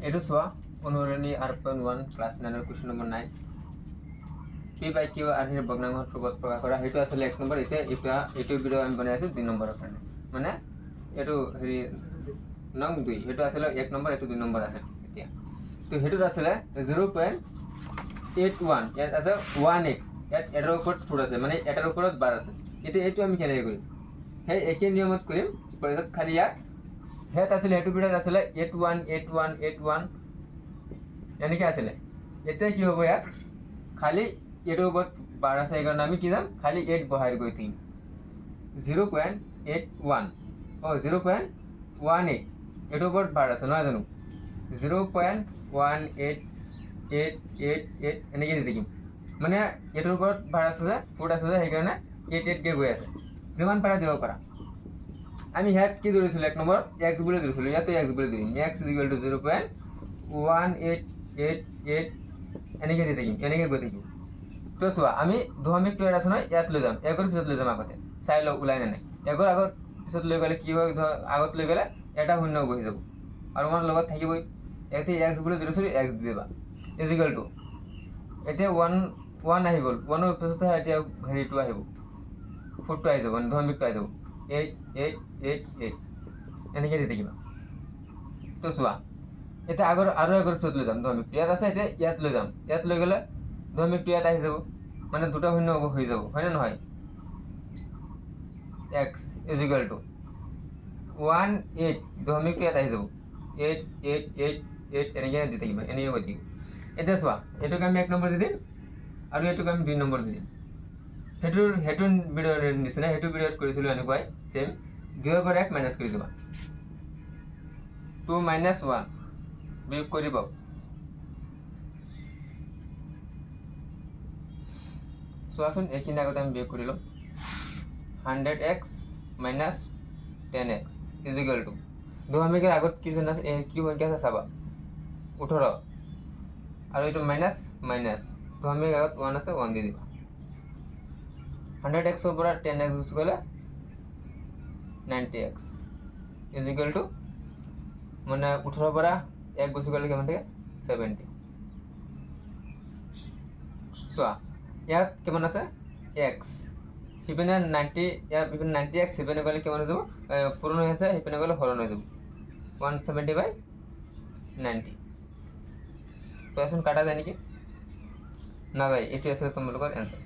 এইটো চোৱা অনুৰণী R.1 class 9 question number 9 P by Q আৰ্হিৰ ভগ্নাংশ ৰূপত প্ৰকাশ কৰা সেইটো আছিলে 1 নম্বৰ এতিয়া এইটো ভিডিও আমি বনাই আছো 2 নম্বৰৰ কাৰণে মানে এইটো হেৰি নং 2 সেইটো আছিলে 1 নম্বৰ এইটো 2 নম্বৰ আছে এতিয়া তো হেতুত আছিলে 0.81 ইয়াত আছে 18 ইয়াত এটাৰ ওপৰত ফুট আছে মানে এটাৰ ওপৰত বাৰ আছে এতিয়া এইটো আমি কেনেকৈ কৰিম সেই একে নিয়মত কৰিম পৰীক্ষাত খালি ইয়াত হেত আছিলে হেতু ভিডিওত আছিলে 81 এনেকৈ আছিলে এতিয়া কি হ'ব ইয়াত খালি এটাৰ ওপৰত বাৰ আছে এই কাৰণে আমি কি যাম খালি 8 বহাই গৈ থাকিম 0.81 0.18 এটাৰ ওপৰত বাৰ আছে নহয় জানো 0.1888 এনেকৈ দি থাকিম মানে এটাৰ ওপৰত বাৰ আছে যে ফুট আছে যে সেইকাৰণে 88 কে গৈ আছে যিমান পাৰা দিব পাৰা আমি হেড কি ধৰিছিলো এক নম্বৰ x বুলি ধৰিছিলো ইয়াতে x বুলি দিম x = 0.1888 এনেকৈ দি থাকিম এনেকৈ গৈ থাকিম তো চোৱা আমি দশমিক টু আছে নহয় ইয়াত লৈ যাম একৰ পিছত লৈ যাম আগতে চাই লওক ওলাই নাই একৰ আগত পিছত লৈ গ'লে কি হয় আগত লৈ গ'লে এটা শূন্য বহি যাব আৰু আমাৰ লগত থাকিবই এতিয়া x বুলি ধৰিছিলো x দি দিবা = এতিয়া 1 আহি গ'ল 1ৰ পিছতহে এতিয়া হেৰিটো আহিব ফুটটো আহি যাব দশমিকটো আহি যাব 8888 এনেকৈ দি থাকিবা তো চোৱা এতিয়া আগৰ আৰু আগৰ পিছত লৈ যাম দশমিকটো ইয়াত আছে এতিয়া ইয়াত লৈ যাম ইয়াত লৈ গ'লে দশমিকটো ইয়াত আহি যাব মানে দুটা শূন্য হৈ যাব হয়নে নহয় x = 18 দশমিকটো ইয়াত আহি যাব 8888 এনেকৈ দি থাকিবা এনেকৈ গৈ থাকিব এতিয়া চোৱা এইটোক আমি 1 নম্বৰ দি দিম আৰু এইটোক আমি 2 নম্বৰ দি দিম হেতুৰ ভিডিওৰ নিচিনা হেতু ভিডিওত কৰিছিলোঁ এনেকুৱাই সেম 2 ৰ পৰা 1 মাইনাস কৰি দিবা 2 - 1 বিয়োগ কৰিব চোৱাচোন এইখিনি আগতে আমি বিয়োগ কৰি লম 100x - 10x = দশমিকৰ আগত কি জানা কি সংখ্যা আছে চাবা 18 আৰু এইটো মাইনাস দশমিকৰ আগত 1 আছে 1 দি দিবা 100x ৰ পৰা 10x গুচি গ'লে 90x = মানে 18 পৰা 1 গুচি গ'লে কিমান থাকে 70 চোৱা ইয়াত কিমান আছে x সিপিনে 90 ইয়াত ইপিনে 90x সিপিনে গ'লে কিমান হৈ যাব পূৰণ হৈ আছে সিপিনে গ'লে হৰণ হৈ যাব 170/90 কোৱাচোন কাটা যায় নেকি না যায় এইটো আছে তোমালোকৰ এনসাৰ